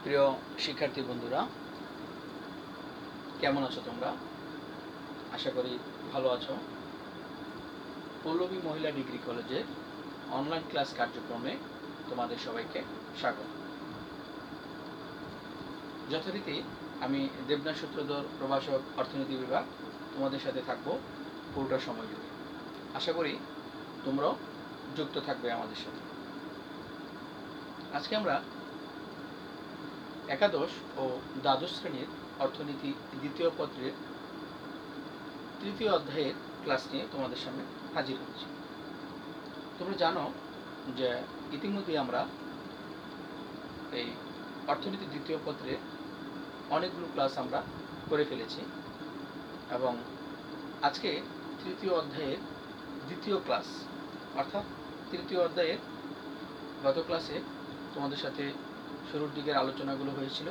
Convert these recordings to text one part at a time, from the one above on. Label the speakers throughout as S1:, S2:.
S1: প্রিয় শিক্ষার্থী বন্ধুরা, কেমন আছো তোমরা? আশা করি ভালো আছো। পল্লবী মহিলা ডিগ্রি কলেজে অনলাইন ক্লাস কার্যক্রমে তোমাদের সবাইকে স্বাগত। যথারীতি আমি দেবনাথ সূত্রধর, প্রভাষক, অর্থনীতি বিভাগ তোমাদের সাথে থাকবো পুরোটা সময় জুড়ে। আশা করি তোমরাও যুক্ত থাকবে আমাদের সাথে। আজকে আমরা একাদশ ও দ্বাদশ শ্রেণীর অর্থনীতি দ্বিতীয় পত্রের তৃতীয় অধ্যায়ের ক্লাস নিয়ে তোমাদের সামনে হাজির হচ্ছি। তোমরা জানো যে ইতিমধ্যে আমরা এই অর্থনীতি দ্বিতীয় পত্রে অনেকগুলো ক্লাস আমরা করে ফেলেছি এবং আজকে তৃতীয় অধ্যায়ের দ্বিতীয় ক্লাস, অর্থাৎ তৃতীয় অধ্যায়ের গত ক্লাসে তোমাদের সাথে শুরুর দিকের আলোচনাগুলো হয়েছিল।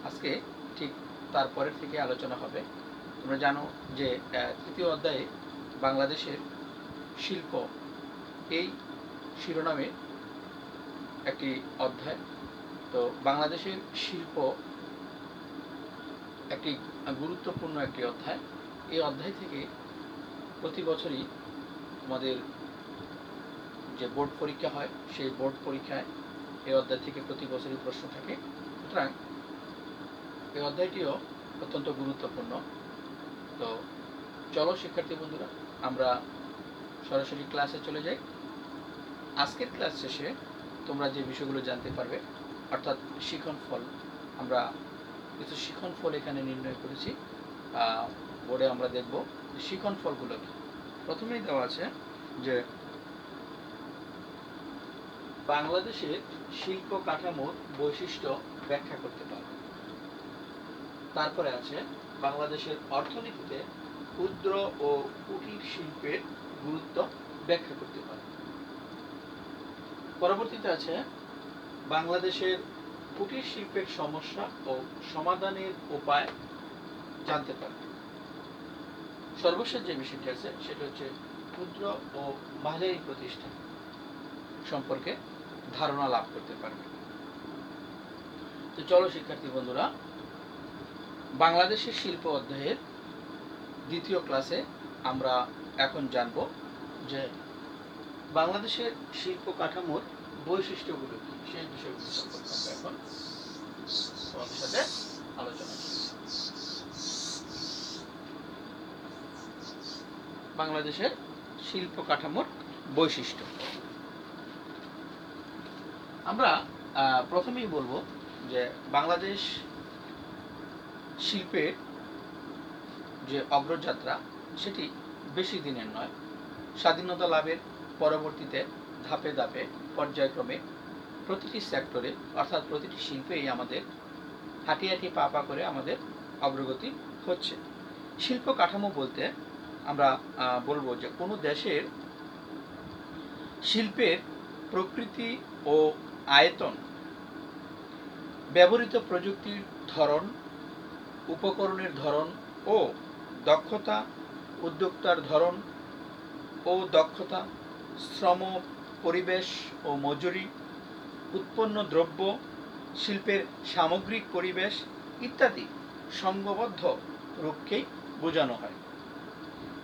S1: আজকে ঠিক তারপরের থেকে আলোচনা হবে। তোমরা জানো যে তৃতীয় অধ্যায়ে বাংলাদেশের শিল্প এই শিরোনামে একটি অধ্যায়। তো বাংলাদেশের শিল্প একটি গুরুত্বপূর্ণ একটি অধ্যায়। এই অধ্যায় থেকে প্রতি বছরই আমাদের যে বোর্ড পরীক্ষা হয়, সেই বোর্ড পরীক্ষায় এই অধ্যায় থেকে প্রতি বছরই প্রশ্ন থাকে। সুতরাং এই অধ্যায়টিও অত্যন্ত গুরুত্বপূর্ণ। তো চলো শিক্ষার্থী বন্ধুরা, আমরা সরাসরি ক্লাসে চলে যাই। আজকের ক্লাস শেষে তোমরা যে বিষয়গুলো জানতে পারবে, অর্থাৎ শিখন ফল, আমরা কিছু শিখন ফল এখানে নির্ণয় করেছি। বোর্ডে আমরা দেখব শিখন ফলগুলো কি। প্রথমেই দেওয়া আছে যে বাংলাদেশের শিল্প কাঠামোর বৈশিষ্ট্য ব্যাখ্যা করতে পারবে। তারপরে আছে বাংলাদেশের অর্থনীতিতে ক্ষুদ্র ও কুটির শিল্পের গুরুত্ব ব্যাখ্যা করতে পারবে। পরবর্তীতে আছে বাংলাদেশের কুটির শিল্পের সমস্যা ও সমাধানের উপায় জানতে পারবে। সর্বশেষ যে বিষয়টি আছে সেটা হচ্ছে ক্ষুদ্র ও মাঝারি প্রতিষ্ঠান সম্পর্কে ধারণা লাভ করতে পারবে। তো চলো শিক্ষার্থী বন্ধুরা, বাংলাদেশের শিল্প অধ্যায়ের দ্বিতীয় ক্লাসে আমরা এখন জানব যে বাংলাদেশের শিল্প কাঠামোর বৈশিষ্ট্যগুলো কি, সেই বিষয়গুলো সম্পর্কে আমরা এখন তোমাদের সাথে আলোচনা করব। বাংলাদেশের শিল্প কাঠামোর বৈশিষ্ট্য আমরা প্রথমেই বলবো যে বাংলাদেশ শিল্পের যে অগ্রযাত্রা সেটি বেশি দিনের নয়। স্বাধীনতা লাভের পরবর্তীতে ধাপে ধাপে পর্যায়ক্রমে প্রতিটি সেক্টরে, অর্থাৎ প্রতিটি শিল্পেই আমাদের হাঁটি হাঁটি পা পা করে আমাদের অগ্রগতি হচ্ছে। শিল্প কাঠামো বলতে আমরা বলবো যে কোনো দেশের শিল্পের প্রকৃতি ও আয়তন, ব্যবহৃত প্রযুক্তির ধরন, উপকরণের ধরন ও দক্ষতা, উদ্যোক্তার ধরন ও দক্ষতা, শ্রম, পরিবেশ ও মজুরি, উৎপন্ন দ্রব্য, শিল্পের সামগ্রিক পরিবেশ ইত্যাদি সংঘবদ্ধ রূপকেই বোঝানো হয়।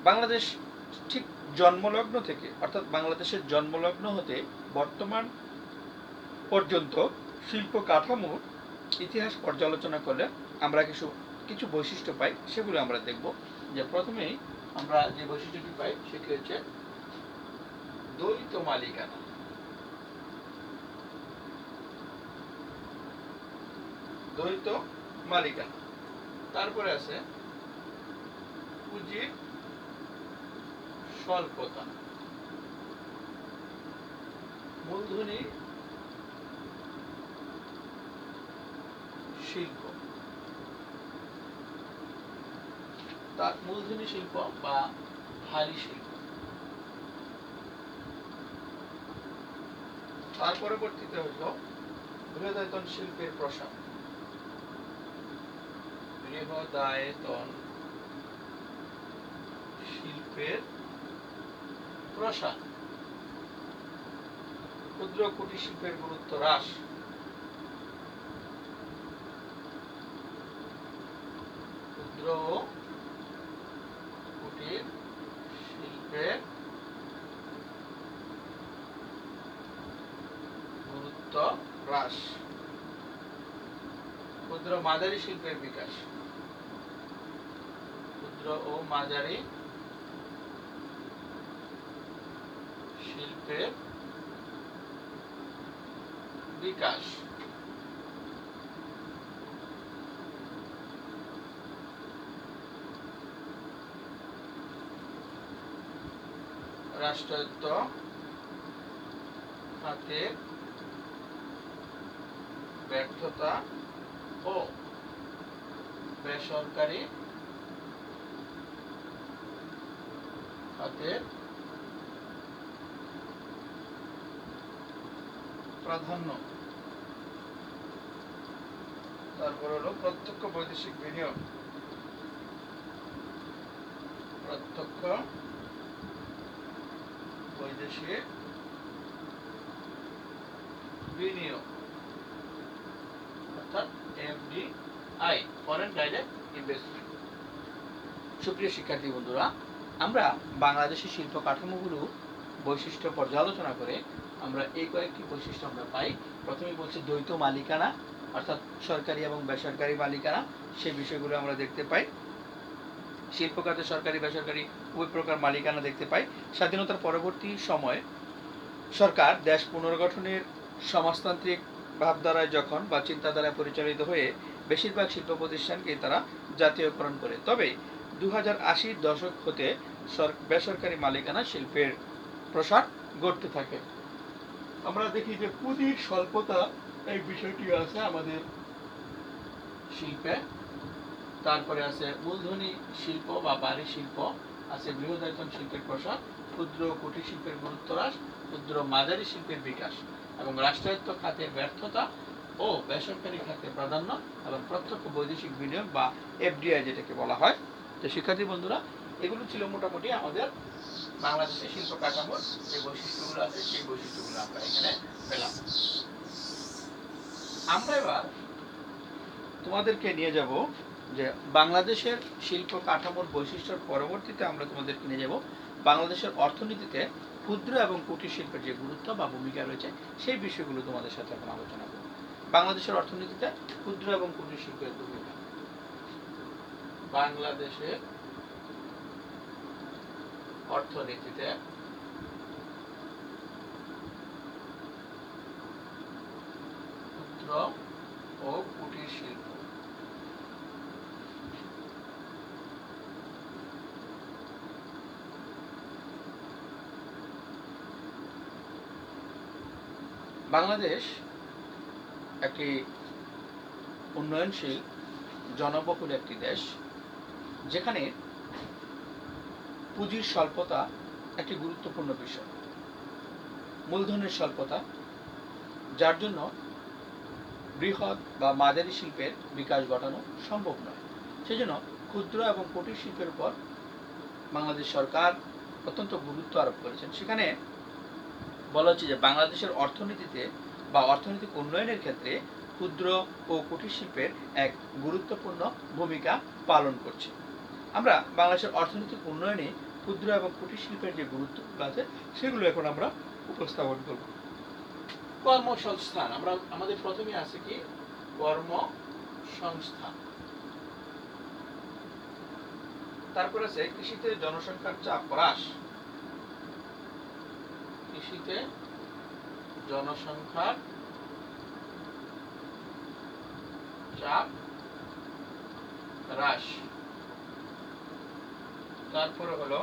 S1: বাংলাদেশ ঠিক জন্মলগ্ন থেকে, অর্থাৎ বাংলাদেশের জন্মলগ্ন হতে বর্তমান পর্যন্ত শিল্প কাঠামোর ইতিহাস পর্যালোচনা করলে আমরা কিছু বৈশিষ্ট্য পাই, সেগুলো আমরা দেখব। যে প্রথমেই আমরা যে বৈশিষ্ট্যটি পাই সেটি হচ্ছে দ্বৈত মালিকানা। দ্বৈত মালিকানা। তারপরে আছে পুঁজির স্বল্পতা, মূলধনী শিল্প, তার মূলধনী শিল্প বা ভারী শিল্প। তার পরবর্তীতে হলো বৃহদায়তন শিল্পের প্রসার। বৃহদায়তন শিল্পের প্রসার। ক্ষুদ্র কুটির শিল্পের গুরুত্ব হ্রাস। ক্ষুদ্র ও কুটির শিল্পের গুরুত্ব হ্রাস, ক্ষুদ্র মাঝারি শিল্পের বিকাশ, ক্ষুদ্র ও মাঝারি শিল্পের বিকাশ, রাষ্ট্রায়ত্ত খাতের ব্যর্থতা ও বেসরকারি খাতের প্রাধান্য। তারপর হলো প্রত্যক্ষ বৈদেশিক বিনিয়োগ, প্রত্যক্ষ বৈদেশিক বিনিয়োগ অর্থাৎ এফডিআই, ফরেন ডাইরেক্ট ইনভেস্টমেন্ট। সুপ্রিয় শিক্ষার্থী বন্ধুরা, আমরা বাংলাদেশের শিল্প কাঠামোগুলো বৈশিষ্ট্য পর্যালোচনা করে আমরা এই কয়েকটি বৈশিষ্ট্য আমরা পাই। প্রথমে বলছি দ্বৈত মালিকানা, অর্থাৎ সরকারি এবং বেসরকারি মালিকানা, সেই বিষয়গুলো আমরা দেখতে পাই। শিল্প খাতে সরকারি বেসরকারি উভয় প্রকার মালিকানা দেখতে পাই। স্বাধীনতার পরবর্তী সময়ে সরকার দেশ পুনর্গঠনের সমাজতান্ত্রিক ভাবধারায় যখন বা চিন্তাধারায় পরিচালিত হয়ে বেশিরভাগ শিল্প প্রতিষ্ঠানকে তারা জাতীয়করণ করে। তবে 2080 দশক হতে বেসরকারি মালিকানা শিল্পের প্রসার ঘটতে থাকে। আমরা দেখি যে পুঁজির স্বল্পতা এই বিষয়টি আছে আমাদের শিল্পে। তারপরে আছে মূলধনী শিল্প বা বাড়ি শিল্প, আছে বৃহদায়তন শিল্পের প্রসার, ক্ষুদ্র কুটির শিল্পের গুরুত্ব হ্রাস, ক্ষুদ্র মাঝারি শিল্পের বিকাশ এবং রাষ্ট্রায়ত্ত খাতের ব্যর্থতা ও বেসরকারি খাতের প্রাধান্য এবং প্রত্যক্ষ বৈদেশিক বিনিয়োগ বা এফডিআই যেটাকে বলা হয়। তো শিক্ষার্থী বন্ধুরা, এগুলো ছিল মোটামুটি আমাদের বাংলাদেশের শিল্প কাঠামোর যে বৈশিষ্ট্যগুলো আছে সেই বৈশিষ্ট্যগুলো আমরা এখানে পেলাম। আমরা এবার তোমাদেরকে নিয়ে যাব যে বাংলাদেশের শিল্প কাঠামোর বৈশিষ্ট্যের পরবর্তীতে আমরা তোমাদেরকে নিয়ে যাব বাংলাদেশের অর্থনীতিতে ক্ষুদ্র এবং কুটির শিল্পের যে গুরুত্ব বা ভূমিকা রয়েছে সেই বিষয়গুলো তোমাদের সাথে এখন আলোচনা করব। বাংলাদেশের অর্থনীতিতে ক্ষুদ্র এবং কুটির শিল্পের ভূমিকা। বাংলাদেশের অর্থনীতিতে ক্ষুদ্র ও কুটির শিল্প বাংলাদেশ একটি উন্নয়নশীল জনবহুল একটি দেশ, যেখানে পুঁজির স্বল্পতা একটি গুরুত্বপূর্ণ বিষয়, মূলধনের স্বল্পতা, যার জন্য বৃহৎ বা মাঝারি শিল্পের বিকাশ ঘটানো সম্ভব নয়। সেজন্য ক্ষুদ্র এবং কুটির শিল্পের উপর বাংলাদেশ সরকার অত্যন্ত গুরুত্ব আরোপ করেছেন। সেখানে বলা হচ্ছে যে বাংলাদেশের অর্থনীতিতে বা অর্থনৈতিক উন্নয়নের ক্ষেত্রে ক্ষুদ্র ও কুটির শিল্পের এক গুরুত্বপূর্ণ ভূমিকা পালন করছে। আমরা বাংলাদেশের অর্থনৈতিক উন্নয়নে ক্ষুদ্র এবং কুটির শিল্পের যে গুরুত্বগুলো আছে সেগুলো এখন আমরা উপস্থাপন করব। কর্মসংস্থান, আমরা আমাদের প্রথমে আছে কি কর্মসংস্থান, তারপর আছে কৃষিতে জনসংখ্যার চাপ হ্রাস, কৃষিতে জনসংখ্যার চাপ হ্রাস, তারপরে হলো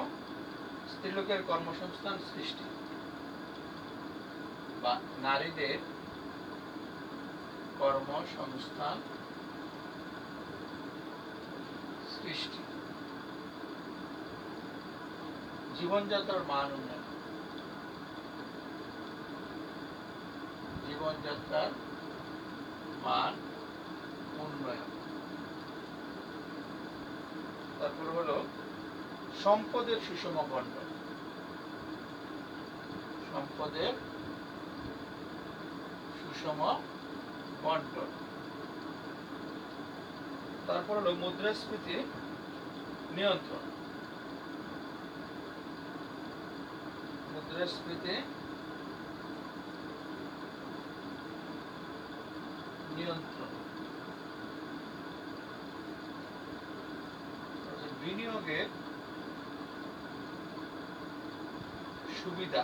S1: স্ত্রীলোকের কর্মসংস্থান সৃষ্টি বা নারীদের কর্মসংস্থান সৃষ্টি, জীবনযাত্রার মান উন্নয়ন, জীবনযাত্রার মান উন্নয়ন, তারপর হলো সম্পদের সুষম বন্টন, সম্পদের সুষম বন্টন, তারপর হলো মুদ্রাস্ফীতি নিয়ন্ত্রণ, মুদ্রাস্ফীতি নিয়ন্ত্রণ, বিনিয়োগের সুবিধা,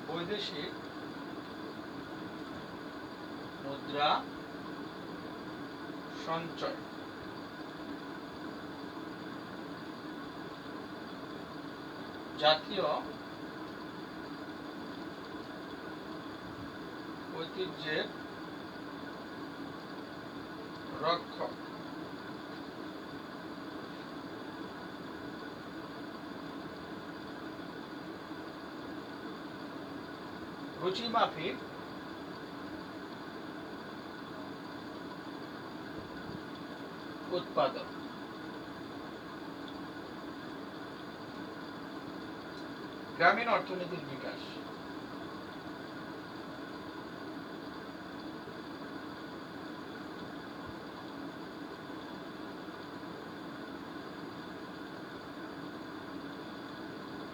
S1: বৈদেশিক মুদ্রা সঞ্চয়, জাতীয় ঐতিহ্যের রক্ষক, রুচিমাফিক উৎপাদন, গ্রামীণ অর্থনীতির বিকাশ,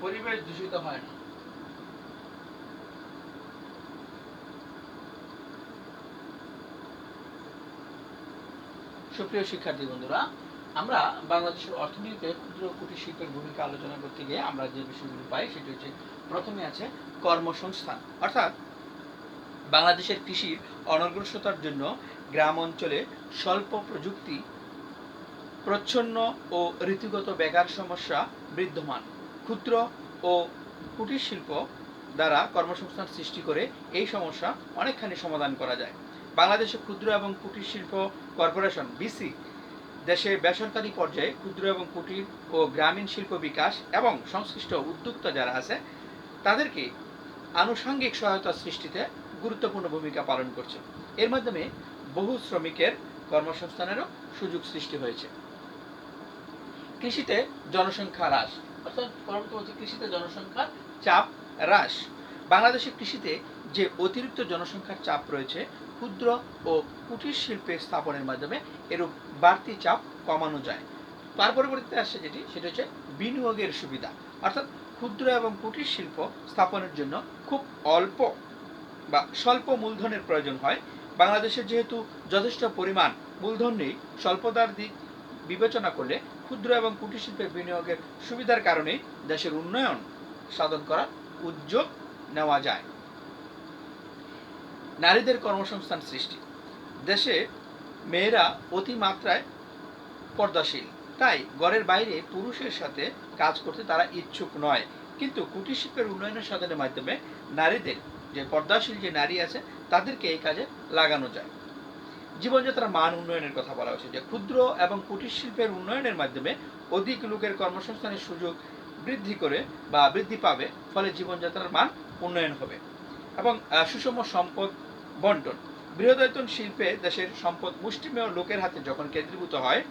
S1: পরিবেশ দূষিত হয় না, সুপ্রিয় শিক্ষার্থী বন্ধুরা, আমরা বাংলাদেশের অর্থনীতিতে ক্ষুদ্র ও কুটির শিল্পের ভূমিকা আলোচনা করতে গিয়ে আমরা যে বিষয়গুলো পাই সেটি হচ্ছে, প্রথমে আছে কর্মসংস্থান, অর্থাৎ বাংলাদেশের কৃষির অনগ্রসরতার জন্য গ্রাম অঞ্চলে স্বল্প প্রযুক্তি, প্রচ্ছন্ন ও ঋতুগত বেকার সমস্যা বিদ্যমান। ক্ষুদ্র ও কুটির শিল্প দ্বারা কর্মসংস্থান সৃষ্টি করে এই সমস্যা অনেকখানি সমাধান করা যায়। বাংলাদেশে ক্ষুদ্র এবং কুটির শিল্প কর্পোরেশন বিসি দেশে বেসরকারি পর্যায়ে ক্ষুদ্র এবং কুটির ও গ্রামীণ শিল্প বিকাশ এবং সংশ্লিষ্ট উদ্যোক্তা যারা আছে তাদেরকে আনুষঙ্গিক সহায়তা সৃষ্টিতে গুরুত্বপূর্ণ ভূমিকা পালন করছে। এর মাধ্যমে বহু শ্রমিকের কর্মসংস্থানেরও সুযোগ সৃষ্টি হয়েছে। কৃষিতে জনসংখ্যা হ্রাস, অর্থাৎ কৃষিতে জনসংখ্যার চাপ হ্রাস। বাংলাদেশের কৃষিতে যে অতিরিক্ত জনসংখ্যার চাপ রয়েছে, ক্ষুদ্র ও কুটির শিল্পে স্থাপনের মাধ্যমে এরূপ বাড়তি চাপ কমানো যায়। তার পরবর্তীতে আসছে সেটা হচ্ছে বিনিয়োগের সুবিধা, অর্থাৎ ক্ষুদ্র এবং কুটির শিল্প স্থাপনের জন্য খুব অল্প বা স্বল্প মূলধনের প্রয়োজন হয়। বাংলাদেশের যেহেতু যথেষ্ট পরিমাণ মূলধন নেই, স্বল্পতার দিক বিবেচনা করলে ক্ষুদ্র এবং কুটির শিল্পের বিনিয়োগের সুবিধার কারণে দেশের উন্নয়ন সাধন করার উদ্যোগ নেওয়া যায়। নারীদের কর্মসংস্থান সৃষ্টি, দেশে মেয়েরা অতিমাত্রায় পর্দাশীল, তাই ঘরের বাইরে পুরুষের সাথে কাজ করতে তারা ইচ্ছুক নয়, কিন্তু কুটির শিল্পের উন্নয়নের সাধনের মাধ্যমে নারীদের, যে পর্দাশীল যে নারী আছে তাদেরকে এই কাজে লাগানো যায়। জীবনযাত্রার মান উন্নয়নের কথা বলা হয়েছে, যে ক্ষুদ্র এবং কুটির শিল্পের উন্নয়নের মাধ্যমে অধিক লোকের কর্মসংস্থানের সুযোগ বৃদ্ধি পাবে, ফলে জীবনযাত্রার মান উন্নয়ন হবে। এবং সুষম সম্পদ বন্টন, বৃহদায়তন শিল্পে দেশের সম্পদ মুষ্টিমেয় লোকের হাতে যখন কেন্দ্রীভূত হয়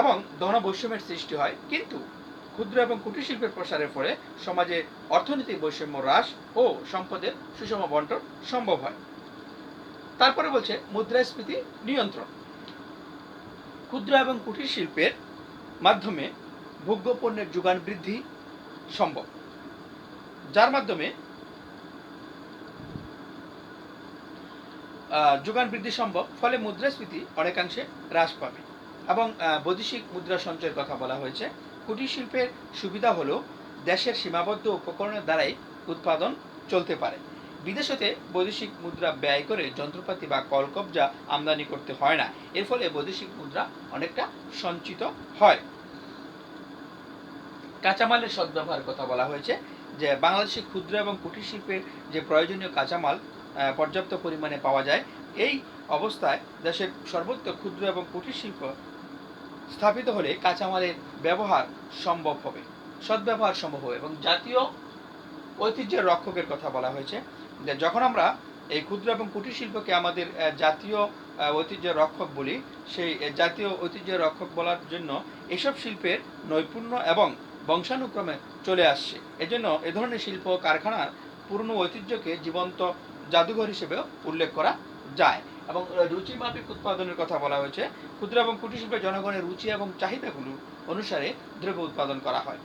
S1: এবং ধনবৈষম্যের সৃষ্টি হয়, কিন্তু ক্ষুদ্র এবং কুটির শিল্পের প্রসারের ফলে সমাজে অর্থনৈতিক বৈষম্য হ্রাস ও সম্পদের সুষম বন্টন সম্ভব হয়। তারপরে বলছে মুদ্রাস্ফীতি নিয়ন্ত্রণ, ক্ষুদ্র এবং কুটির শিল্পের মাধ্যমে ভোগ্য পণ্যের যোগান বৃদ্ধি সম্ভব, যার মাধ্যমে যোগান বৃদ্ধি সম্ভব, ফলে মুদ্রাস্ফীতি অনেকাংশে হ্রাস পাবে। এবং বৈদেশিক মুদ্রা সঞ্চয়ের কথা বলা হয়েছে। কুটির শিল্পের সুবিধা হলো দেশের সীমাবদ্ধ উপকরণের দ্বারাই উৎপাদন চলতে পারে। বিদেশ হতে বৈদেশিক মুদ্রা ব্যয় করে যন্ত্রপাতি বা কলকবজা আমদানি করতে হয় না, এর ফলে বৈদেশিক মুদ্রা অনেকটা সঞ্চিত হয়। কাঁচামালের সদ্ব্যবহারের কথা বলা হয়েছে, যে বাংলাদেশে ক্ষুদ্র এবং কুটির শিল্পের যে প্রয়োজনীয় কাঁচামাল পর্যাপ্ত পরিমাণে পাওয়া যায়, এই অবস্থায় দেশের সর্বত্র ক্ষুদ্র এবং কুটির শিল্প স্থাপিত হলে কাঁচামালের ব্যবহার সম্ভব হবে, সদ্ব্যবহার সম্ভব হবে। এবং জাতীয় ঐতিহ্যের রক্ষকের কথা বলা হয়েছে, যে যখন আমরা এই ক্ষুদ্র এবং কুটির শিল্পকে আমাদের জাতীয় ঐতিহ্যের রক্ষক বলি, সেই জাতীয় ঐতিহ্যের রক্ষক বলার জন্য এসব শিল্পের নৈপুণ্য এবং বংশানুক্রমে চলে আসছে। এজন্য এ ধরনের শিল্প কারখানার পুরনো ঐতিহ্যকে জীবন্ত জাদুঘর হিসেবেও উল্লেখ করা যায়। এবং রুচি মাফিক উৎপাদনের কথা বলা হয়েছে। ক্ষুদ্র এবং কুটির শিল্পে জনগণের রুচি এবং চাহিদাগুলো অনুসারে দ্রব্য উৎপাদন করা হয়।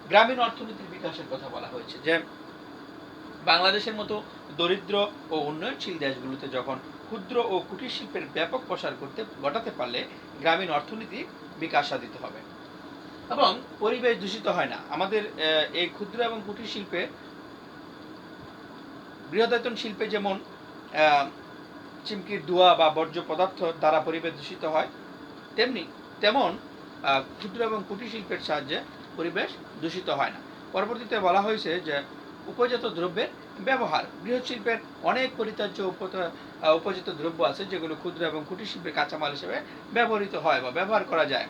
S1: গ্রামীণ অর্থনীতির বিকাশের কথা বলা হয়েছে, যে বাংলাদেশের মতো দরিদ্র ও উন্নয়নশীল দেশগুলোতে যখন ক্ষুদ্র ও কুটির শিল্পের ব্যাপক প্রসার ঘটাতে পারলে গ্রামীণ অর্থনীতি বিকাশ সাধিত হবে এবং পরিবেশ দূষিত হয় না। আমাদের এই ক্ষুদ্র এবং কুটির শিল্পে, বৃহদায়তন শিল্পে যেমন চিমকির ধোঁয়া বা বর্জ্য পদার্থ দ্বারা পরিবেশ দূষিত হয়, তেমন ক্ষুদ্র এবং কুটির শিল্পের সাহায্যে পরিবেশ দূষিত হয় না। পরবর্তীতে বলা হয়েছে যে উপজাত দ্রব্যের ব্যবহার। বৃহৎ শিল্পের অনেক পরিত্যাজ্য উপজাত দ্রব্য আছে যেগুলো ক্ষুদ্র এবং কুটির শিল্পের কাঁচামাল হিসেবে ব্যবহৃত হয় বা ব্যবহার করা যায়।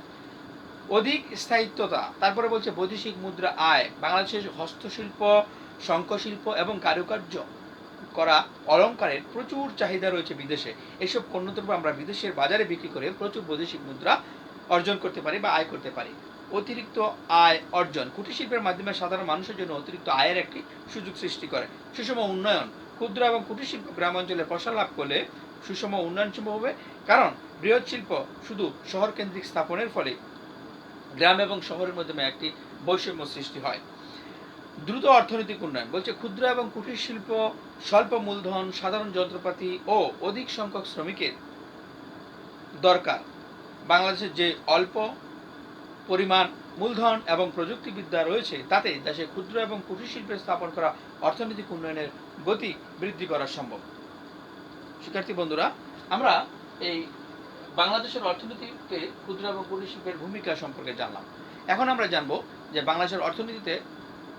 S1: অধিক স্থায়িত্বতা, তারপরে বলছে বৈদেশিক মুদ্রা আয়। বাংলাদেশের হস্তশিল্প, শঙ্খশিল্প এবং কারুকার্য করা অলঙ্কারের প্রচুর চাহিদা রয়েছে বিদেশে। এইসব পণ্যদ্রব্য আমরা বিদেশের বাজারে বিক্রি করে প্রচুর বৈদেশিক মুদ্রা অর্জন করতে পারি বা আয় করতে পারি। অতিরিক্ত আয় অর্জন, কুটির শিল্পের মাধ্যমে সাধারণ মানুষের জন্য অতিরিক্ত আয়ের একটি সুযোগ সৃষ্টি করে। সুষম উন্নয়ন, ক্ষুদ্র এবং কুটির শিল্প গ্রামাঞ্চলে প্রসার লাভ করলে সুষম উন্নয়ন সম্ভব হবে, কারণ বৃহৎ শিল্প শুধু শহর কেন্দ্রিক স্থাপনের ফলে গ্রাম এবং শহরের মধ্যে একটি বৈষম্য সৃষ্টি হয়। দ্রুত অর্থনৈতিক উন্নয়ন, বলছে ক্ষুদ্র এবং কুটির শিল্প স্বল্প মূলধন, সাধারণ যন্ত্রপাতি ও অধিক সংখ্যক শ্রমিকের দরকার। বাংলাদেশের যে অল্প পরিমাণ মূলধন এবং প্রযুক্তিবিদ্যা রয়েছে তাতে দেশে ক্ষুদ্র এবং কুটির শিল্পের স্থাপন করা অর্থনৈতিক উন্নয়নের গতি বৃদ্ধি করা সম্ভব। শিক্ষার্থী বন্ধুরা, আমরা এই বাংলাদেশের অর্থনীতিতে ক্ষুদ্র এবং কুটির শিল্পের ভূমিকা সম্পর্কে জানলাম। এখন আমরা জানবো যে বাংলাদেশের অর্থনীতিতে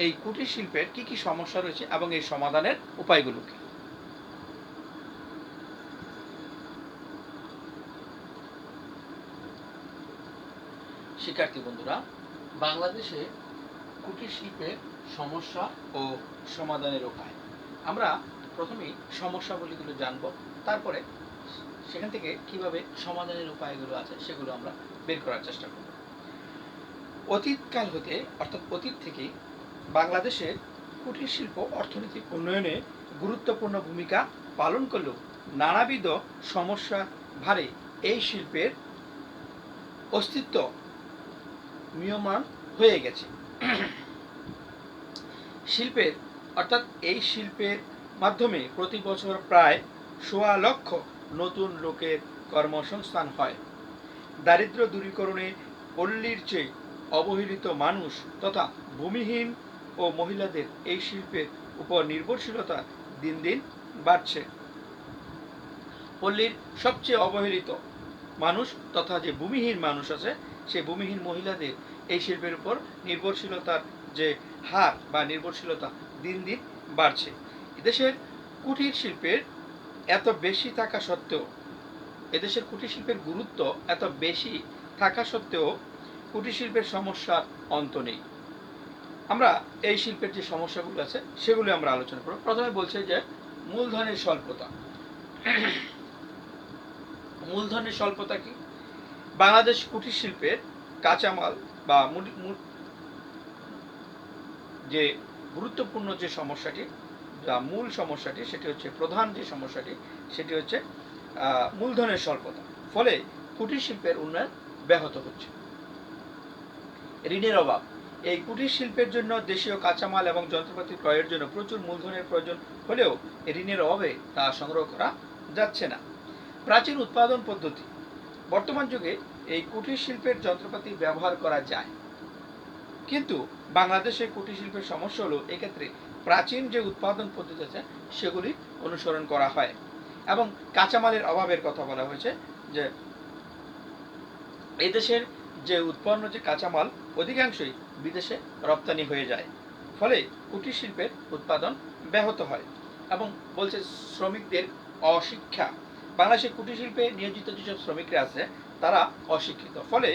S1: এই কুটির শিল্পের কি কি সমস্যা রয়েছে এবং এই সমাধানের উপায়গুলো কি। শিক্ষার্থী বন্ধুরা, বাংলাদেশে কুটির শিল্পের সমস্যা ও সমাধানের উপায়। আমরা প্রথমেই সমস্যাগুলিগুলো জানবো, তারপরে সেখান থেকে কিভাবে সমাধানের উপায়গুলো আছে সেগুলো আমরা বের করার চেষ্টা করব। অতীতকাল হতে, অর্থাৎ অতীত থেকেই বাংলাদেশের কুটির শিল্প অর্থনৈতিক উন্নয়নে গুরুত্বপূর্ণ ভূমিকা পালন করলেও নানাবিধ সমস্যা ভারে এই শিল্পের অস্তিত্ব ম্রিয়মাণ হয়ে গেছে। শিল্পের, অর্থাৎ এই শিল্পের মাধ্যমে প্রতি বছর প্রায় ১৬ লক্ষ নতুন লোকের কর্মসংস্থান হয়। দারিদ্র দূরীকরণে পল্লীর চেয়ে অবহেলিত মানুষ তথা ভূমিহীন ও মহিলাদের এই শিল্পের উপর নির্ভরশীলতা দিন দিন বাড়ছে। পল্লীর সবচেয়ে অবহেলিত মানুষ তথা যে ভূমিহীন মানুষ আছে, সেই ভূমিহীন মহিলাদের এই শিল্পের উপর নির্ভরশীলতার যে হার বা নির্ভরশীলতা দিন দিন বাড়ছে। এদেশের কুটির শিল্পের এত বেশি থাকা সত্ত্বেও, এদেশের কুটির শিল্পের গুরুত্ব এত বেশি থাকা সত্ত্বেও কুটির শিল্পের সমস্যার অন্ত নেই। আমরা এই শিল্পের যে সমস্যাগুলো আছে সেগুলো আমরা আলোচনা করব। প্রথমে বলছে যে মূলধনের স্বল্পতা। মূলধনের স্বল্পতা কি? বাংলাদেশ কুটির শিল্পের কাঁচামাল বা যে গুরুত্বপূর্ণ যে সমস্যাটি, যা মূল সমস্যাটি, সেটি হচ্ছে, প্রধান যে সমস্যাটি সেটি হচ্ছে মূলধনের স্বল্পতা। ফলে কুটির শিল্পের উন্নয়ন ব্যাহত হচ্ছে। ঋণের অভাব, এই কুটির শিল্পের জন্য দেশীয় কাঁচামাল এবং যন্ত্রপাতি ক্রয়ের জন্য প্রচুর মূলধনের প্রয়োজন হলেও ঋণের অভাবে তা সংগ্রহ করা যাচ্ছে না। প্রাচীন উৎপাদন পদ্ধতি, বর্তমান যুগে এই কুটির শিল্পের যন্ত্রপাতি ব্যবহার করা যায়, কিন্তু বাংলাদেশে কুটির শিল্পের সমস্যা হলো এক্ষেত্রে প্রাচীন যে উৎপাদন পদ্ধতি আছে সেগুলি অনুসরণ করা হয় এবং কাঁচামালের অভাবের কথা বলা হয়েছে, যে এদেশের যে উৎপন্ন যে কাঁচামাল অধিকাংশই বিদেশে রপ্তানি হয়ে যায়, ফলে কুটির শিল্পের উৎপাদন ব্যাহত হয়। এবং বলছে শ্রমিকদের অশিক্ষা, বাংলাদেশের কুটির শিল্পে নিয়োজিত যেসব শ্রমিকরা আছে তারা অশিক্ষিত, ফলে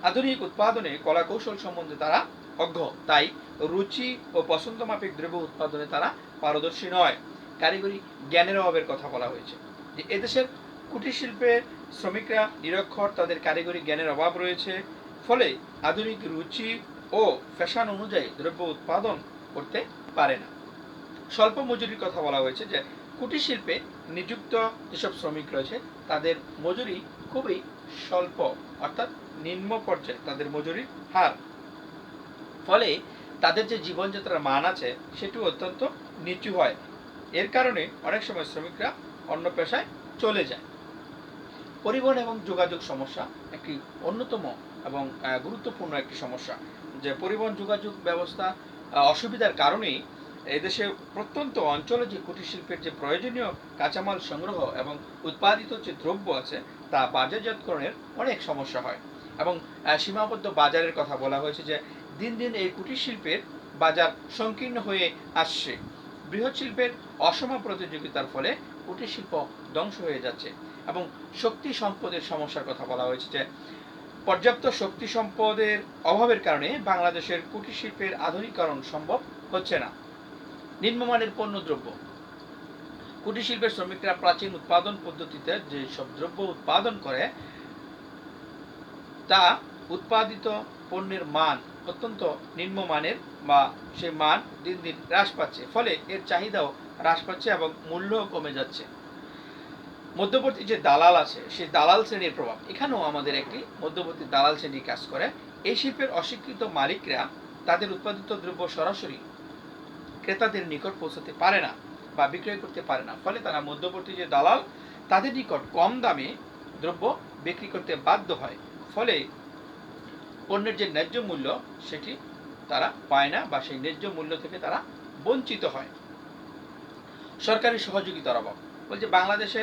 S1: আধুনিক উৎপাদনে কলা কৌশল সম্বন্ধে তারা অজ্ঞ, তাই রুচি ও পছন্দ মাফিক দ্রব্য উৎপাদনে তারা পারদর্শী নয়। কারিগরি জ্ঞানের অভাবের কথা বলা হয়েছে, যে এদেশের কুটির শিল্পের শ্রমিকরা নিরক্ষর, তাদের কারিগরি জ্ঞানের অভাব রয়েছে, ফলে আধুনিক রুচি ও ফ্যাশন অনুযায়ী দ্রব্য উৎপাদন করতে পারে না। স্বল্প মজুরির কথা বলা হয়েছে, যে কুটির শিল্পে নিযুক্ত যেসব শ্রমিক রয়েছে তাদের মজুরি খুবই স্বল্প, অর্থাৎ নিম্ন পর্যায়ে তাদের মজুরির হার। ফলে তাদের যে জীবনযাত্রার মান আছে সেটি অত্যন্ত নিচু হয়। এর কারণে অনেক সময় শ্রমিকরা অন্য পেশায় চলে যায়। পরিবহন এবং যোগাযোগ সমস্যা একটি অন্যতম এবং গুরুত্বপূর্ণ একটি সমস্যা। যে পরিবহন যোগাযোগ ব্যবস্থা অসুবিধার কারণেই এদেশে প্রত্যন্ত অঞ্চলে যে কুটির শিল্পের যে প্রয়োজনীয় কাঁচামাল সংগ্রহ এবং উৎপাদিত যে দ্রব্য আছে তা বাজারজাতকরণের অনেক সমস্যা হয়। এবং সীমাবদ্ধ বাজারের কথা বলা হয়েছে যে দিন দিন এই কুটির শিল্পের বাজার সংকীর্ণ হয়ে আসছে। বৃহৎ শিল্পের অসম প্রতিযোগিতার ফলে কুটির শিল্প ধ্বংস হয়ে যাচ্ছে। এবং শক্তি সম্পদের সমস্যার কথা বলা হয়েছে যে পর্যাপ্ত শক্তি সম্পদের অভাবের কারণে বাংলাদেশের কুটির শিল্পের আধুনিকরণ সম্ভব হচ্ছে না। নিম্নমানের পণ্যদ্রব্য। কুটির শিল্পের শ্রমিকরা প্রাচীন উৎপাদন পদ্ধতিতে যে সব দ্রব্য উৎপাদন করে তা উৎপাদিত পণ্যের মান অত্যন্ত নিম্নমানের বা সেই মান দিন দিন হ্রাস পাচ্ছে। ফলে এর চাহিদাও হ্রাস পাচ্ছে এবং মূল্যও কমে যাচ্ছে। মধ্যবর্তী যে দালাল আছে সেই দালাল শ্রেণীর প্রভাব। এখানেও আমাদের একটি মধ্যবর্তী দালাল শ্রেণী কাজ করে। এই শিল্পের অস্বীকৃত মালিকরা তাদের উৎপাদিত দ্রব্য সরাসরি ক্রেতাদের নিকট পৌঁছাতে পারে না বা বিক্রয় করতে পারে না। ফলে তারা মধ্যবর্তী যে দালাল তাদের নিকট কম দামে দ্রব্য বিক্রি করতে বাধ্য হয়। ফলে পণ্যের যে ন্যায্য মূল্য সেটি তারা পায় না বা সেই ন্যায্য মূল্য থেকে তারা বঞ্চিত হয়। সরকারি সহযোগিতার অভাব। বলছে বাংলাদেশে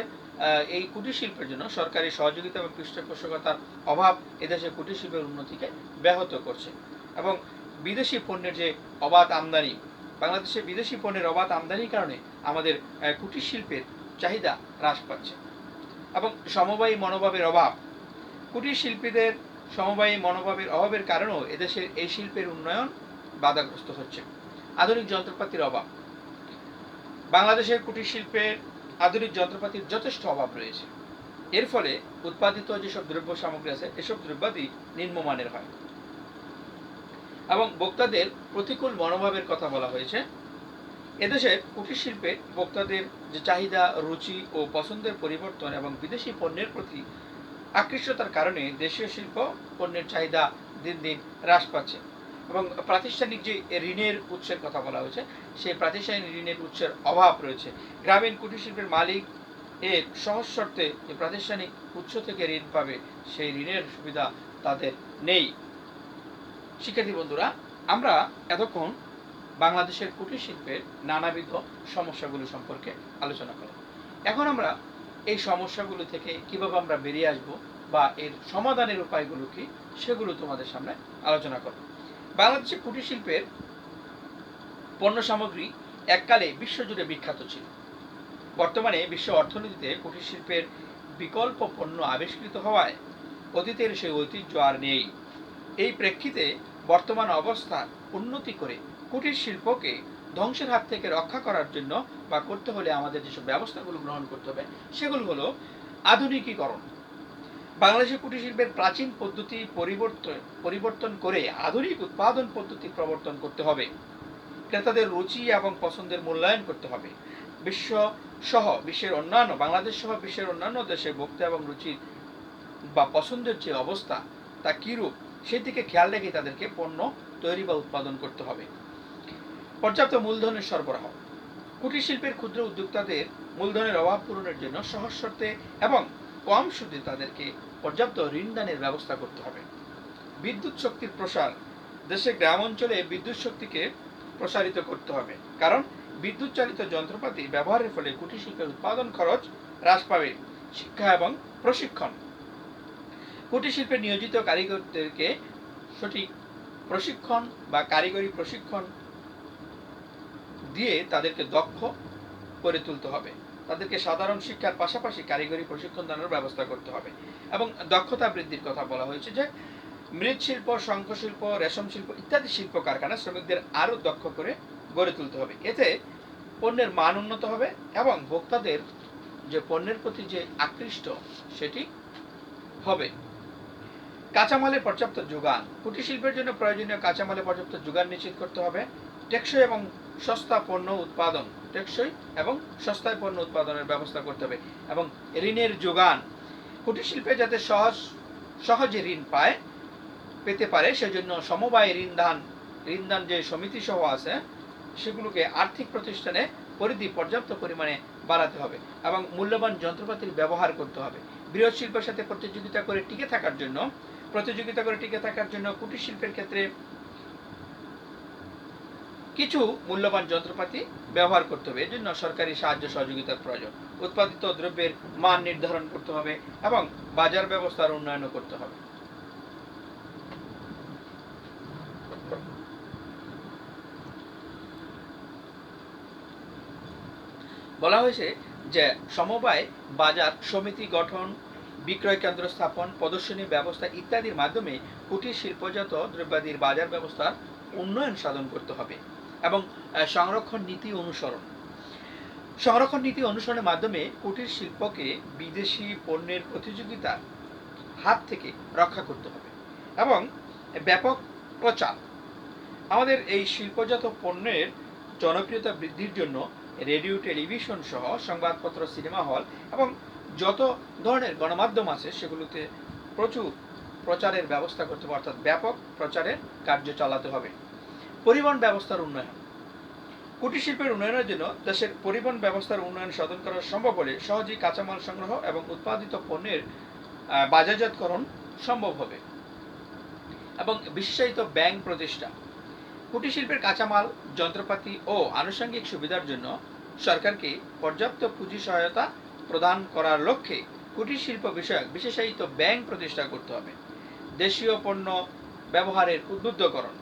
S1: এই কুটির শিল্পের জন্য সরকারি সহযোগিতা এবং পৃষ্ঠপোষকতার অভাব এদেশে কুটির শিল্পের উন্নতিকে ব্যাহত করছে। এবং বিদেশি পণ্যের যে অবাধ আমদানি, বাংলাদেশে বিদেশি পণ্যের অবাধ আমদানির কারণে আমাদের কুটির শিল্পের চাহিদা হ্রাস পাচ্ছে। এবং সমবায়ী মনোভাবের অভাব। কুটির শিল্পীদের সমবায়ী মনোভাবের অভাবের কারণেও এদেশের এই শিল্পের উন্নয়ন বাধাগ্রস্ত হচ্ছে। আধুনিক যন্ত্রপাতির অভাব। বাংলাদেশের কুটির শিল্পের আধুনিক যন্ত্রপাতির যথেষ্ট অভাব রয়েছে। এর ফলে উৎপাদিত যেসব দ্রব্য সামগ্রী আছে এসব দ্রব্যাদি নিম্নমানের হয়। এবং ভোক্তাদের প্রতিকূল মনোভাবের কথা বলা হয়েছে। এদেশের কুটির শিল্পে ভোক্তাদের যে চাহিদা, রুচি ও পছন্দের পরিবর্তন এবং বিদেশি পণ্যের প্রতি আকৃষ্টতার কারণে দেশীয় শিল্প পণ্যের চাহিদা দিন দিন হ্রাস পাচ্ছে। এবং প্রাতিষ্ঠানিক যে ঋণের উৎসের কথা বলা হয়েছে সেই প্রাতিষ্ঠানিক ঋণের উৎসের অভাব রয়েছে। গ্রামীণ কুটির শিল্পের মালিক এর সহজ শর্তে যে প্রাতিষ্ঠানিক উৎস থেকে ঋণ পাবে সেই ঋণের সুবিধা তাদের নেই। শিক্ষার্থী বন্ধুরা, আমরা এতক্ষণ বাংলাদেশের কুটির শিল্পের নানাবিধ সমস্যাগুলো সম্পর্কে আলোচনা করলাম। এখন আমরা এই সমস্যাগুলো থেকে কিভাবে আমরা বেরিয়ে আসব বা এর সমাধানের উপায়গুলো কি সেগুলো তোমাদের সামনে আলোচনা করব। বাংলাদেশের কুটির শিল্পের পণ্য সামগ্রী এককালে বিশ্বজুড়ে বিখ্যাত ছিল। বর্তমানে বিশ্ব অর্থনীতিতে কুটির শিল্পের বিকল্প পণ্য আবিষ্কৃত হওয়ায় অতীতের সেই ঐতিহ্য আর নেই। এই প্রেক্ষিতে বর্তমান অবস্থা উন্নতি করে কুটির শিল্পকে ধ্বংসের হাত থেকে রক্ষা করার জন্য বা করতে হলে আমাদের যেসব ব্যবস্থাগুলো গ্রহণ করতে হবে সেগুলো হলো আধুনিকীকরণ। বাংলাদেশের কুটির শিল্পের প্রাচীন পদ্ধতি পরিবর্তন করে আধুনিক উৎপাদন পদ্ধতি প্রবর্তন করতে হবে। ক্রেতাদের রুচি এবং পছন্দের মূল্যায়ন করতে হবে। বাংলাদেশ সহ বিশ্বের অন্যান্য দেশে ভোক্তা এবং রুচির বা পছন্দের যে অবস্থা তা কিরূপ সেদিকে খেয়াল রেখে তাদেরকে পণ্য তৈরি বা উৎপাদন করতে হবে। পর্যাপ্ত মূলধনের সরবরাহ। কুটির শিল্পের ক্ষুদ্র উদ্যোক্তাদের মূলধনের অভাব পূরণের জন্য সহজ শর্তে এবং কম সুদে তাদেরকে পর্যাপ্ত ঋণদানের ব্যবস্থা করতে হবে। বিদ্যুৎ শক্তির প্রসার। দেশে গ্রাম অঞ্চলে বিদ্যুৎ শক্তিকে প্রসারিত করতে হবে, কারণ বিদ্যুৎ চালিত যন্ত্রপাতি ব্যবহারের ফলে কুটির শিল্পের উৎপাদন খরচ হ্রাস পাবে। শিক্ষা এবং প্রশিক্ষণ। কুটির শিল্পে নিয়োজিত কারিগরদেরকে সঠিক প্রশিক্ষণ বা কারিগরি প্রশিক্ষণ দিয়ে তাদেরকে দক্ষ করে তুলতে হবে। তাদেরকে সাধারণ শিক্ষার পাশাপাশি কারিগরি প্রশিক্ষণ দানের ব্যবস্থা করতে হবে। এবং দক্ষতা বৃদ্ধির কথা বলা হয়েছে যে মৃৎশিল্প, শঙ্খশিল্প, রেশম শিল্প ইত্যাদি শিল্প কারখানা শ্রমিকদের আরও দক্ষ করে গড়ে তুলতে হবে। এতে পণ্যের মান উন্নত হবে এবং ভোক্তাদের যে পণ্যের প্রতি যে আকৃষ্ট সেটি হবে। কাঁচামালের পর্যাপ্ত যোগান। কুটির শিল্পের জন্য প্রয়োজনীয় কাঁচামালের পর্যাপ্ত যোগান নিশ্চিত করতে হবে। টেকসই এবং সস্তা পণ্য উৎপাদন, টেকসই এবং সস্তায় পণ্য উৎপাদনের ব্যবস্থা করতে হবে। এবং ঋণের যোগান, কুটির শিল্পে যাতে সহজে ঋণ পেতে পারে সেজন্য সমবায় ঋণদান যে সমিতি সহ আছে সেগুলোকে আর্থিক প্রতিষ্ঠানে পরিধি পর্যাপ্ত পরিমাণে বাড়াতে হবে এবং মূল্যবান যন্ত্রপাতির ব্যবহার করতে হবে। বৃহৎ শিল্পের সাথে প্রতিযোগিতা করে টিকে থাকার জন্য কুটির শিল্পের ক্ষেত্রে কিছু মূল্যবান যন্ত্রপাতি ব্যবহার করতে হবে। এজন্য সরকারি সাহায্য সহযোগিতার প্রয়োজন। উৎপাদিত দ্রব্যের মান নির্ধারণ করতে হবে এবং বাজার ব্যবস্থার উন্নয়ন করতে হবে। বলা হয়েছে যে সমবায় বাজার সমিতি গঠন, বিক্রয় কেন্দ্র স্থাপন, প্রদর্শনী ব্যবস্থা ইত্যাদির মাধ্যমে কুটির শিল্পজাত দ্রব্যাদির বাজার ব্যবস্থার উন্নয়ন সাধন করতে হবে এবং সংরক্ষণ নীতি অনুসরণের মাধ্যমে কুটির শিল্পকে বিদেশি পণ্যের প্রতিযোগিতার হাত থেকে রক্ষা করতে হবে এবং ব্যাপক প্রচার। আমাদের এই শিল্পজাত পণ্যের জনপ্রিয়তা বৃদ্ধির জন্য রেডিও, টেলিভিশন সহ সংবাদপত্র, সিনেমা হল এবং যত ধরনের গণমাধ্যম আছে সেগুলোতে প্রচুর প্রচারের ব্যবস্থা করতে হবে, অর্থাৎ ব্যাপক প্রচারের কার্য চালাতে হবে। পরিবহন ব্যবস্থার উন্নয়ন, কুটির শিল্পের উন্নয়নের জন্য দেশের পরিবহন ব্যবস্থার উন্নয়ন সাধন করা সম্ভব হলে সহজেই কাঁচামাল সংগ্রহ এবং উৎপাদিত পণ্যের বাজারজাতকরণ সম্ভব হবে। এবং বিশেষায়িত ব্যাংক প্রতিষ্ঠা, কুটির শিল্পের কাঁচামাল, যন্ত্রপাতি ও আনুষঙ্গিক সুবিধার জন্য সরকারকে পর্যাপ্ত পুঁজি সহায়তা প্রদান করার লক্ষ্যে কুটির শিল্প বিষয়ক বিশেষায়িত ব্যাংক প্রতিষ্ঠা করতে হবে। দেশীয় পণ্য ব্যবহারের উদ্বুদ্ধকরণ,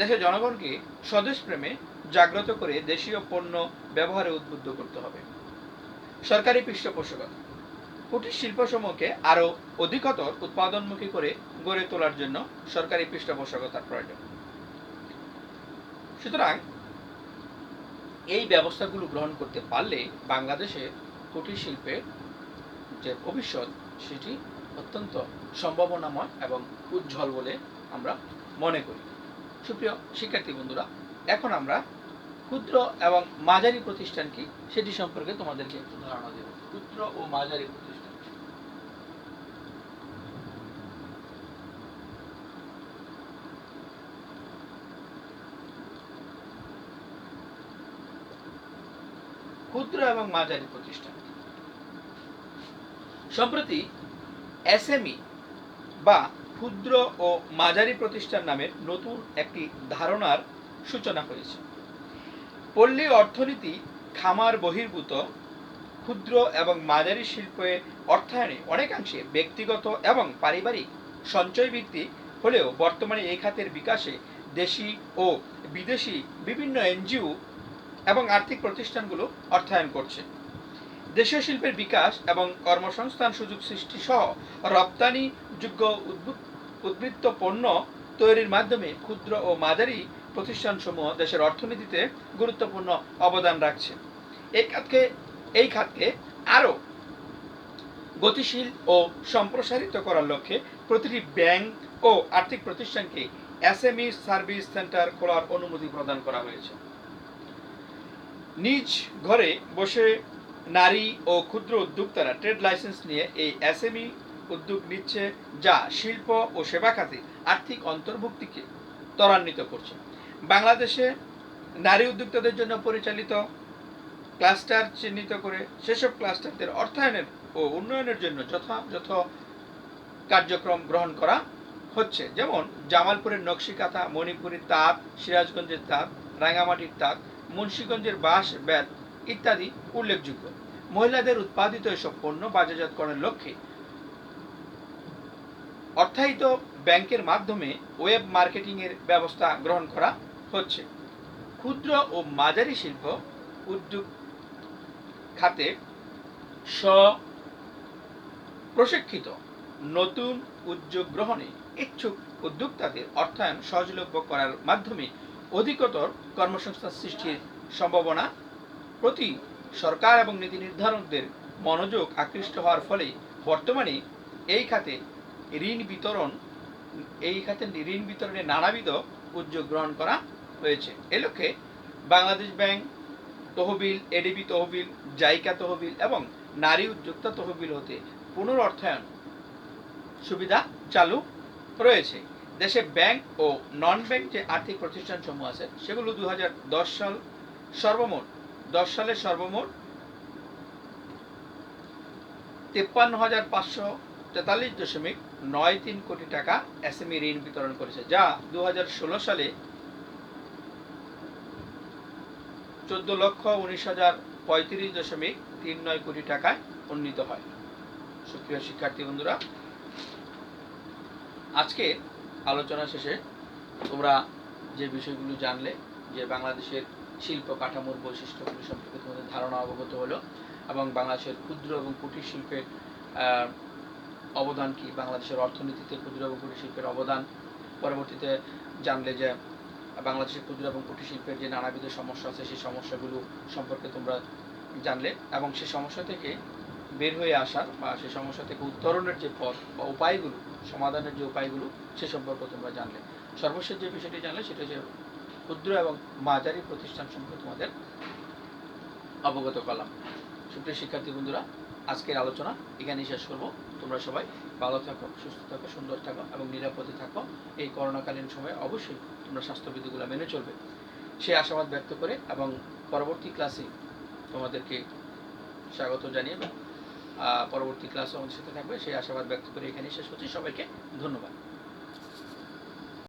S1: দেশের জনগণকে স্বদেশ প্রেমে জাগ্রত করে দেশীয় পণ্য ব্যবহারে উদ্বুদ্ধ করতে হবে। সরকারি পৃষ্ঠপোষকতা, কুটির শিল্পসমূহকে আরও অধিকতর উৎপাদনমুখী করে গড়ে তোলার জন্য সরকারি পৃষ্ঠপোষকতার প্রয়োজন। সুতরাং এই ব্যবস্থাগুলো গ্রহণ করতে পারলে বাংলাদেশে কুটির শিল্পের যে ভবিষ্যৎ সেটি অত্যন্ত সম্ভাবনাময় এবং উজ্জ্বল বলে আমরা মনে করি। সুপ্রিয় শিক্ষার্থী বন্ধুরা, এখন আমরা ক্ষুদ্র এবং মাঝারি প্রতিষ্ঠান কি সেটি সম্পর্কে তোমাদেরকে একটু ধারণা দেব। ক্ষুদ্র ও মাঝারি প্রতিষ্ঠান, ক্ষুদ্র এবং মাঝারি প্রতিষ্ঠান সম্প্রতি এসএমই বা ক্ষুদ্র ও মাঝারি প্রতিষ্ঠান নামের নতুন একটি ধারণার সূচনা হয়েছে। পল্লী অর্থনীতি খামার বহির্ভূত ক্ষুদ্র এবং মাঝারি শিল্পের অর্থায়নে অনেকাংশে ব্যক্তিগত এবং পারিবারিক সঞ্চয় ভিত্তিক হলেও বর্তমানে এই খাতের বিকাশে দেশি ও বিদেশি বিভিন্ন এনজিও এবং আর্থিক প্রতিষ্ঠানগুলো অর্থায়ন করছে। দেশীয় শিল্পের বিকাশ এবং কর্মসংস্থান সুযোগ সৃষ্টি সহ রপ্তানিযোগ্য উদ্বৃত্ত পণ্য তৈরির মাধ্যমে ক্ষুদ্র ও মাঝারি প্রতিষ্ঠানসমূহ দেশের অর্থনীতিতে গুরুত্বপূর্ণ অবদান রাখছে। এই খাতকে আরও গতিশীল ও সম্প্রসারিত করার লক্ষ্যে প্রতিটি ব্যাংক ও আর্থিক প্রতিষ্ঠানকে এসএমই সার্ভিস সেন্টার খোলার অনুমতি প্রদান করা হয়েছে। নিজ ঘরে বসে নারী ও ক্ষুদ্র উদ্যোক্তারা ট্রেড লাইসেন্স নিয়ে এই এসএমই উদ্যোগ নিচ্ছে, যা শিল্প ও সেবা খাতে আর্থিক অন্তর্ভুক্তিকে ত্বরান্বিত করছে। বাংলাদেশে নারী উদ্যোক্তাদের জন্য পরিচালিত ক্লাস্টার চিহ্নিত করে সেসব ক্লাস্টারদের অর্থায়নের ও উন্নয়নের জন্য যথাযথ কার্যক্রম গ্রহণ করা হচ্ছে। যেমন জামালপুরের নকশিকাঁথা, মণিপুরের তাঁত, সিরাজগঞ্জের তাঁত, রাঙামাটির তাঁত, মুন্সিগঞ্জের বাঁশ বেত ইত্যাদি উল্লেখযোগ্য। মহিলাদের উৎপাদিত এসব পণ্য বাজারজাতকরণের লক্ষ্যে অর্থায়িত ব্যাংকের মাধ্যমে ওয়েব মার্কেটিং এর ব্যবস্থা গ্রহণ করা হচ্ছে। ক্ষুদ্র ও মাঝারি শিল্প উদ্যোগ খাতে প্রশিক্ষিত নতুন উদ্যোগ গ্রহণে ইচ্ছুক উদ্যোক্তাদের অর্থায়ন সহজলভ্য করার মাধ্যমে অধিকতর কর্মসংস্থান সৃষ্টির সম্ভাবনা প্রতি সরকার এবং নীতি নির্ধারকদের মনোযোগ আকৃষ্ট হওয়ার ফলে বর্তমানে এই খাতে ঋণ বিতরণে নানাবিধ উদ্যোগ গ্রহণ করা হয়েছে। এ লক্ষ্যে বাংলাদেশ ব্যাংক তহবিল, এডিবি তহবিল, জাইকা তহবিল এবং নারী উদ্যোক্তা তহবিল হতে পুনরঅর্থায়ন সুবিধা চালু রয়েছে। দেশে ব্যাংক ও নন ব্যাংক যে আর্থিক প্রতিষ্ঠানসমূহ আছে সেগুলো 2010 সালের সর্বমোট 53,543.93 কোটি টাকা এসএমই ঋণ বিতরণ করেছে, যা 2016 সালে 14,19,35.39 কোটি টাকায় উন্নীত হয়। সুপ্রিয় শিক্ষার্থী বন্ধুরা, আজকে আলোচনা শেষে তোমরা যে বিষয়গুলো জানলে, যে বাংলাদেশের শিল্প কাঠামোর বৈশিষ্ট্যগুলি সম্পর্কে তোমাদের ধারণা অবগত হলো এবং বাংলাদেশের ক্ষুদ্র এবং কুটির শিল্পের অবদান কি, বাংলাদেশের অর্থনীতিতে ক্ষুদ্র এবং কুটির শিল্পের অবদান পরবর্তীতে জানলে যে বাংলাদেশের ক্ষুদ্র এবং কুটির শিল্পের যে নানাবিধ সমস্যা আছে সেই সমস্যাগুলো সম্পর্কে তোমরা জানলে এবং সেই সমস্যা থেকে বের হয়ে আসার বা সেই সমস্যা থেকে উত্তরণের যে পথ বা উপায়গুলো, সমাধানের যে উপায়গুলো সে সম্পর্কে তোমরা জানলে। সর্বশেষ যে বিষয়টি জানলে সেটা হচ্ছে ক্ষুদ্র এবং মাঝারি প্রতিষ্ঠান সম্পর্কে তোমাদের অবগত করলাম। সুপ্রিয় শিক্ষার্থী বন্ধুরা, আজকের আলোচনা এখানেই শেষ করব। তোমরা সবাই ভালো থাকো, সুস্থ থাকো, সুন্দর থাকো এবং নিরাপদে থাকো। এই করোনাকালীন সময়ে অবশ্যই তোমরা স্বাস্থ্যবিধিগুলো মেনে চলবে সেই আশাবাদ ব্যক্ত করে এবং পরবর্তী ক্লাসে তোমাদেরকে স্বাগত জানিয়ে পরবর্তী ক্লাসে আমাদের সাথে থাকবে সেই আশাবাদ ব্যক্ত করে এখানেই শেষ করছি। সবাইকে ধন্যবাদ।